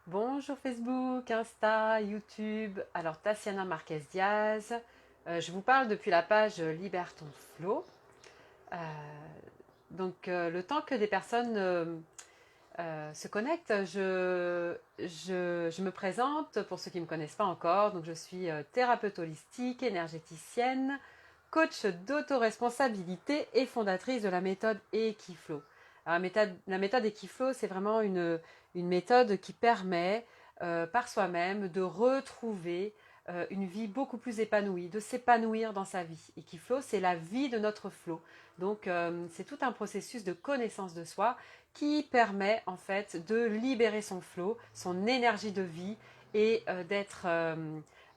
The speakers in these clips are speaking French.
Bonjour Facebook, Insta, YouTube. Alors Tassiana Marquez Diaz. Je vous parle depuis la page Libère ton flow. Euh, le temps que des personnes se connectent, je me présente pour ceux qui ne me connaissent pas encore. Donc je suis thérapeute holistique, énergéticienne, coach d'autoresponsabilité et fondatrice de la méthode Equiflow. Alors, la méthode Equiflow, c'est vraiment une méthode qui permet par soi-même de retrouver une vie beaucoup plus épanouie, de s'épanouir dans sa vie. Equiflow, c'est la vie de notre flow. C'est tout un processus de connaissance de soi qui permet en fait de libérer son flow, son énergie de vie et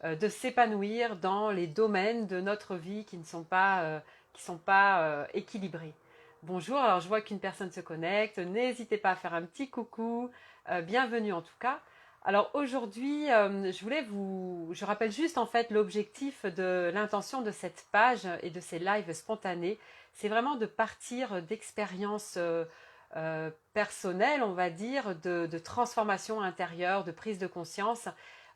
de s'épanouir dans les domaines de notre vie qui sont pas équilibrés. Bonjour, alors je vois qu'une personne se connecte, n'hésitez pas à faire un petit coucou, bienvenue en tout cas. Alors aujourd'hui, je rappelle juste en fait l'objectif de l'intention de cette page et de ces lives spontanés, c'est vraiment de partir d'expériences personnelles, on va dire, de transformation intérieure, de prise de conscience,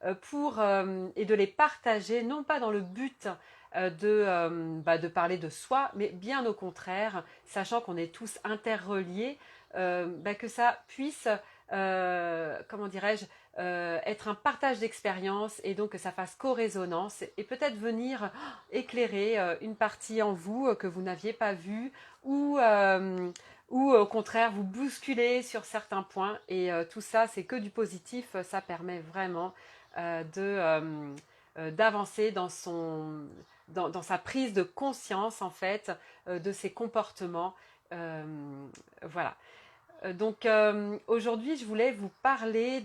et de les partager, non pas dans le but de parler de soi, mais bien au contraire, sachant qu'on est tous interreliés, que ça puisse, comment dirais-je, être un partage d'expérience et donc que ça fasse co-résonance et peut-être venir éclairer une partie en vous que vous n'aviez pas vue ou, euh, ou au contraire vous bousculer sur certains points et tout ça c'est que du positif, ça permet vraiment d'avancer dans sa prise de conscience en fait de ses comportements. Euh, voilà. Aujourd'hui, je voulais vous parler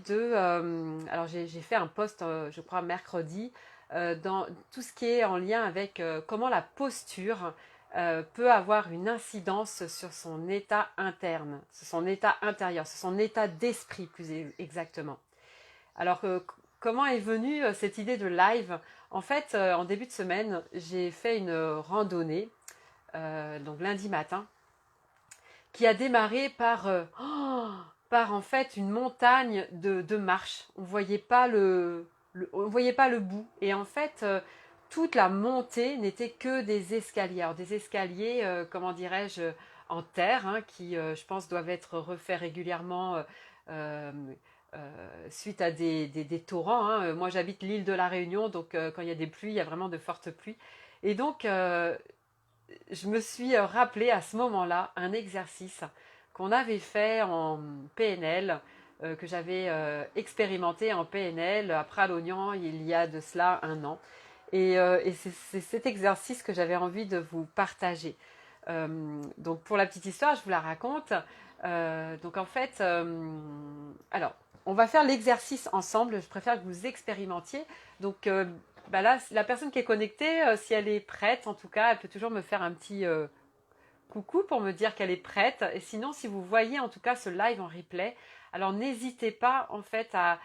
alors j'ai fait un post, je crois mercredi, dans tout ce qui est en lien avec comment la posture peut avoir une incidence sur son état interne, sur son état intérieur, sur son état d'esprit plus exactement. Alors, comment est venue cette idée de live? En fait, en début de semaine, j'ai fait une randonnée, donc lundi matin, qui a démarré par en fait une montagne de marches. On voyait pas on voyait pas le bout. Et en fait, toute la montée n'était que des escaliers. Alors, des escaliers, comment dirais-je, en terre, hein, qui, je pense, doivent être refaits régulièrement euh, suite à des torrents, hein. Moi, j'habite l'île de la Réunion, donc quand il y a des pluies, il y a vraiment de fortes pluies. Et donc, je me suis rappelé à ce moment-là un exercice qu'on avait fait en PNL, que j'avais expérimenté en PNL à Pralognan il y a de cela un an. Et c'est cet exercice que j'avais envie de vous partager. Donc pour la petite histoire, je vous la raconte. Donc en fait, alors on va faire l'exercice ensemble. Je préfère que vous expérimentiez. Donc là, la personne qui est connectée, si elle est prête, en tout cas, elle peut toujours me faire un petit coucou pour me dire qu'elle est prête. Et sinon, si vous voyez en tout cas ce live en replay, alors n'hésitez pas en fait à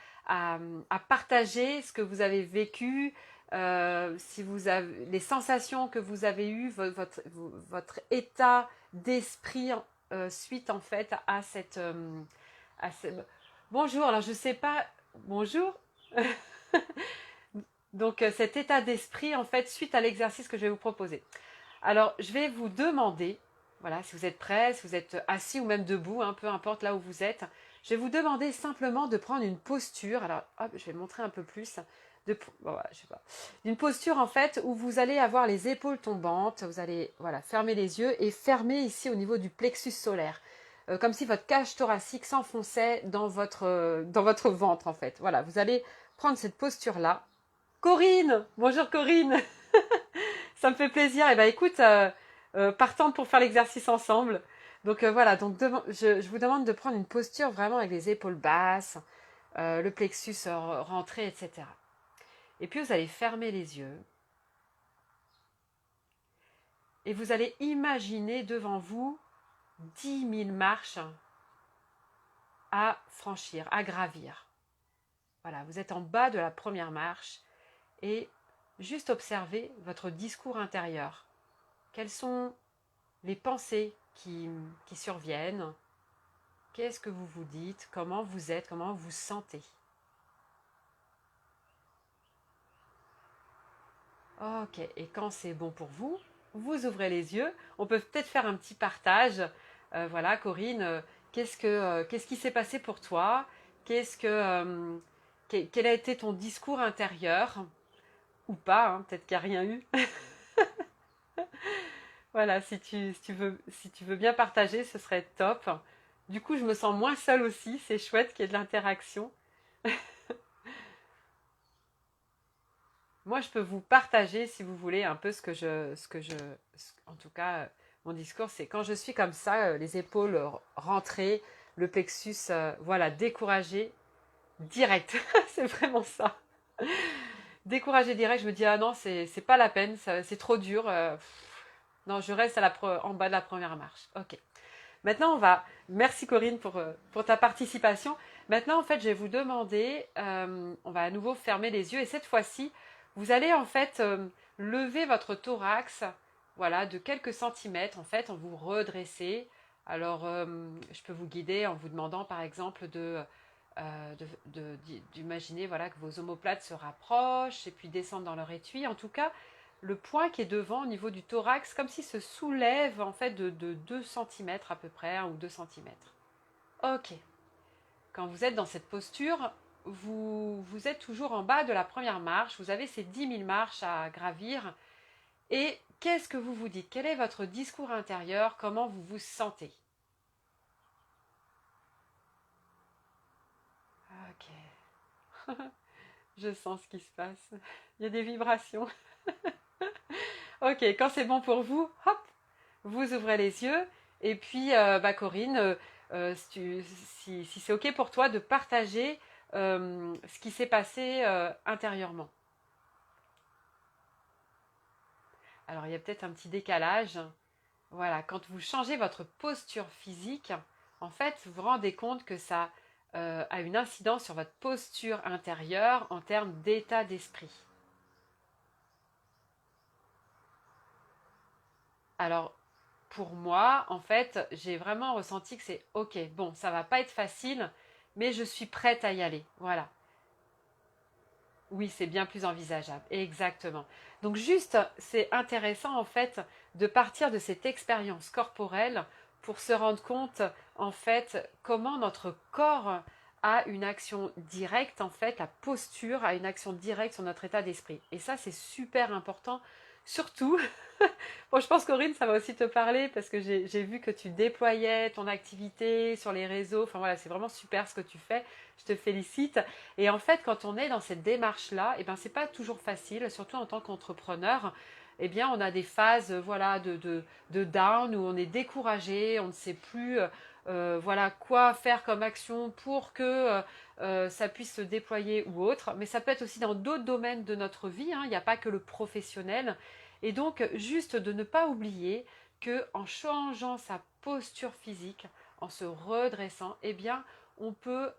partager ce que vous avez vécu, si vous avez les sensations que vous avez eues, votre état d'esprit suite en fait à cette... Bonjour, alors je sais pas, bonjour. Cet état d'esprit en fait suite à l'exercice que je vais vous proposer. Alors je vais vous demander, voilà, si vous êtes prêt, si vous êtes assis ou même debout, hein, peu importe là où vous êtes, je vais vous demander simplement de prendre une posture. Alors hop, je vais montrer un peu plus. Bon, voilà, je sais pas. Une posture en fait où vous allez avoir les épaules tombantes, vous allez voilà, fermer les yeux et fermer ici au niveau du plexus solaire. Comme si votre cage thoracique s'enfonçait dans votre ventre en fait. Voilà, vous allez prendre cette posture là. Corinne, bonjour Corinne. Ça me fait plaisir. Et ben écoute, partante pour faire l'exercice ensemble. Voilà, je vous demande de prendre une posture vraiment avec les épaules basses, le plexus rentré, etc. Et puis vous allez fermer les yeux et vous allez imaginer devant vous 10 000 marches à franchir, à gravir. Voilà, vous êtes en bas de la première marche et juste observez votre discours intérieur. Quelles sont les pensées qui surviennent? Qu'est-ce que vous vous dites? Comment vous êtes? Comment vous vous sentez? Ok, et quand c'est bon pour vous, vous ouvrez les yeux. On peut peut-être faire un petit partage. Voilà, Corinne, qu'est-ce qui s'est passé pour toi? Quel a été ton discours intérieur? Ou pas, hein, peut-être qu'il n'y a rien eu. Voilà, si tu veux bien partager, ce serait top. Du coup, je me sens moins seule aussi. C'est chouette qu'il y ait de l'interaction. Moi, je peux vous partager, si vous voulez, un peu en tout cas, mon discours, c'est quand je suis comme ça, les épaules rentrées, le plexus, voilà, découragé, direct. C'est vraiment ça. Découragé direct, je me dis, ah non, c'est pas la peine, c'est trop dur. Non, je reste en bas de la première marche. Ok. Maintenant, merci Corinne pour ta participation. Maintenant, en fait, je vais vous demander, on va à nouveau fermer les yeux et cette fois-ci, vous allez en fait lever votre thorax, voilà, de quelques centimètres, en fait, en vous redressez. Alors, je peux vous guider en vous demandant, par exemple, d'imaginer voilà, que vos omoplates se rapprochent et puis descendent dans leur étui. En tout cas, le point qui est devant au niveau du thorax, comme s'il se soulève en fait de 2 cm à peu près, 1 ou 2 cm. Ok. Quand vous êtes dans cette posture, vous êtes toujours en bas de la première marche, vous avez ces 10 000 marches à gravir. Et qu'est-ce que vous vous dites? Quel est votre discours intérieur? Comment vous vous sentez? Ok. Je sens ce qui se passe. Il y a des vibrations. Ok, quand c'est bon pour vous, hop, vous ouvrez les yeux. Et puis, Corinne, si c'est ok pour toi de partager ce qui s'est passé intérieurement. Alors, il y a peut-être un petit décalage. Voilà, quand vous changez votre posture physique, en fait, vous vous rendez compte que ça a une incidence sur votre posture intérieure en termes d'état d'esprit. Alors, pour moi, en fait, j'ai vraiment ressenti que c'est ok, bon, ça va pas être facile, mais je suis prête à y aller. Voilà. Oui, c'est bien plus envisageable. Exactement. Donc juste, c'est intéressant en fait de partir de cette expérience corporelle pour se rendre compte en fait comment notre corps a une action directe, en fait, la posture a une action directe sur notre état d'esprit. Et ça, c'est super important. Surtout, bon, je pense Corinne, ça va aussi te parler parce que j'ai vu que tu déployais ton activité sur les réseaux. Enfin voilà, c'est vraiment super ce que tu fais. Je te félicite. Et en fait, quand on est dans cette démarche-là, eh ben, c'est pas toujours facile, surtout en tant qu'entrepreneur. Eh bien, on a des phases voilà, de down où on est découragé, on ne sait plus voilà, quoi faire comme action pour que ça puisse se déployer ou autre. Mais ça peut être aussi dans d'autres domaines de notre vie, hein. Il n'y a pas que le professionnel. Et donc, juste de ne pas oublier que en changeant sa posture physique, en se redressant, eh bien, on peut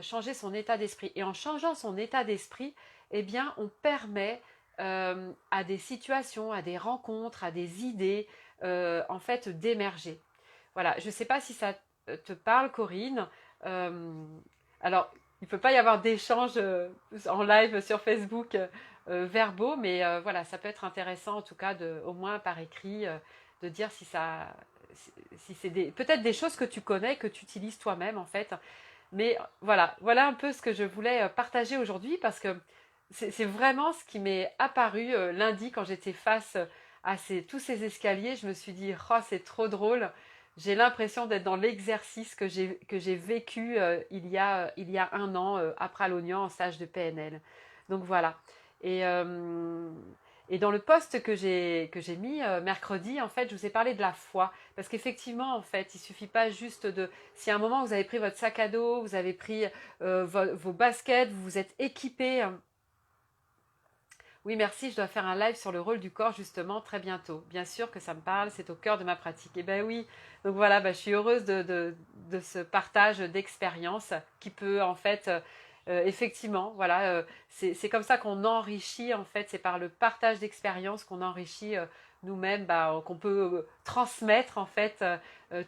changer son état d'esprit. Et en changeant son état d'esprit, eh bien, on permet à des situations, à des rencontres, à des idées, en fait, d'émerger. Voilà, je ne sais pas si ça te parle, Corinne. Euh, alors, il ne peut pas y avoir d'échanges en live sur Facebook verbaux, mais voilà, ça peut être intéressant, en tout cas, au moins par écrit, de dire si c'est peut-être des choses que tu connais, que tu utilises toi-même, en fait. Mais voilà un peu ce que je voulais partager aujourd'hui parce que c'est vraiment ce qui m'est apparu lundi quand j'étais face à tous ces escaliers. Je me suis dit, oh, c'est trop drôle. J'ai l'impression d'être dans l'exercice que j'ai vécu il y a 1 an à Pralognan en stage de PNL. Donc voilà. Et, euh, et dans le post que j'ai mis mercredi, en fait, je vous ai parlé de la foi. Parce qu'effectivement, en fait, il ne suffit pas juste si à un moment vous avez pris votre sac à dos, vous avez pris vos baskets, vous vous êtes équipé. Oui, merci, je dois faire un live sur le rôle du corps justement très bientôt. Bien sûr que ça me parle, c'est au cœur de ma pratique. Eh bien oui, donc voilà, je suis heureuse de ce partage d'expérience qui peut en fait, effectivement, voilà, c'est comme ça qu'on enrichit en fait, c'est par le partage d'expérience qu'on enrichit nous-mêmes, qu'on peut transmettre en fait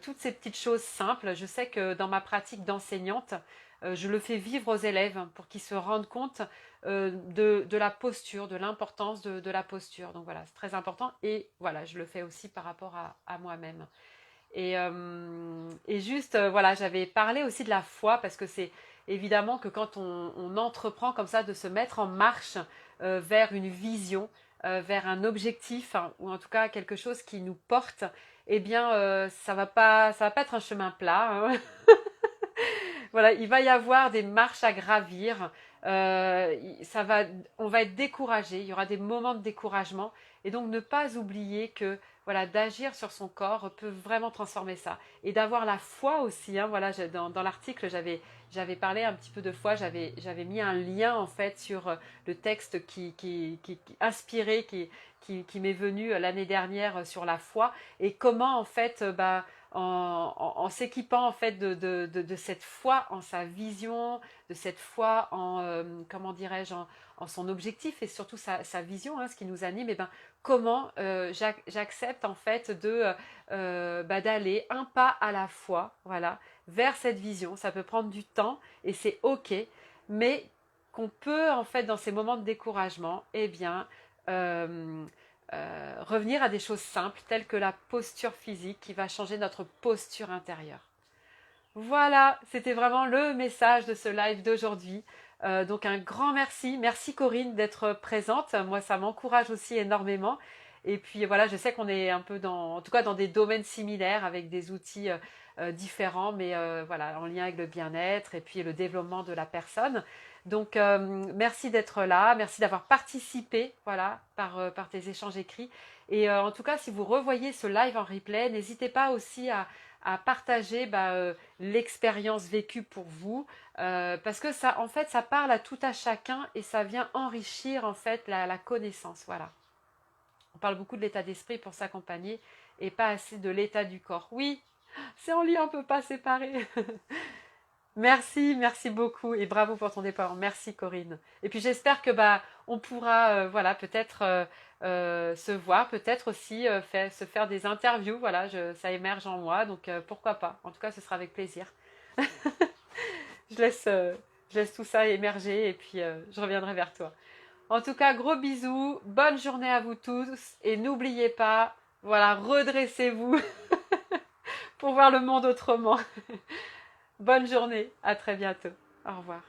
toutes ces petites choses simples. Je sais que dans ma pratique d'enseignante, je le fais vivre aux élèves pour qu'ils se rendent compte de la posture, de l'importance de la posture. Donc voilà, c'est très important. Et voilà, je le fais aussi par rapport à moi-même. Et juste, voilà, j'avais parlé aussi de la foi parce que c'est évidemment que quand on entreprend comme ça de se mettre en marche vers une vision, vers un objectif, hein, ou en tout cas quelque chose qui nous porte, eh bien, ça va pas être un chemin plat, hein. Voilà, il va y avoir des marches à gravir. Ça va, on va être découragé. Il y aura des moments de découragement. Et donc, ne pas oublier que voilà, d'agir sur son corps peut vraiment transformer ça. Et d'avoir la foi aussi. Hein, voilà, dans l'article, j'avais parlé un petit peu de foi. J'avais mis un lien en fait sur le texte qui inspiré, qui m'est venu l'année dernière sur la foi et comment en fait, en s'équipant en fait de cette foi en sa vision, de cette foi en comment dirais-je en son objectif et surtout sa vision, hein, ce qui nous anime, et ben comment j'accepte en fait d'aller un pas à la fois, voilà, vers cette vision. Ça peut prendre du temps et c'est ok, mais qu'on peut en fait dans ces moments de découragement, eh bien euh, revenir à des choses simples telles que la posture physique qui va changer notre posture intérieure. Voilà, c'était vraiment le message de ce live d'aujourd'hui. Donc un grand merci. Merci Corinne d'être présente. Moi, ça m'encourage aussi énormément. Et puis voilà, je sais qu'on est un peu en tout cas dans des domaines similaires avec des outils différents, mais voilà, en lien avec le bien-être et puis le développement de la personne. Donc merci d'être là, merci d'avoir participé, voilà, par tes échanges écrits. Et en tout cas, si vous revoyez ce live en replay, n'hésitez pas aussi à partager l'expérience vécue pour vous, parce que ça, en fait, ça parle à tout à chacun et ça vient enrichir en fait la connaissance. Voilà. On parle beaucoup de l'état d'esprit pour s'accompagner et pas assez de l'état du corps. Oui, c'est en lien, on ne peut pas séparer. Merci, merci beaucoup et bravo pour ton départ. Merci Corinne. Et puis j'espère que on pourra voilà peut-être se voir, peut-être aussi se faire des interviews. Voilà, ça émerge en moi, donc pourquoi pas. En tout cas, ce sera avec plaisir. je laisse je laisse tout ça émerger et puis je reviendrai vers toi. En tout cas, gros bisous, bonne journée à vous tous et n'oubliez pas, voilà, redressez-vous pour voir le monde autrement. Bonne journée, à très bientôt. Au revoir.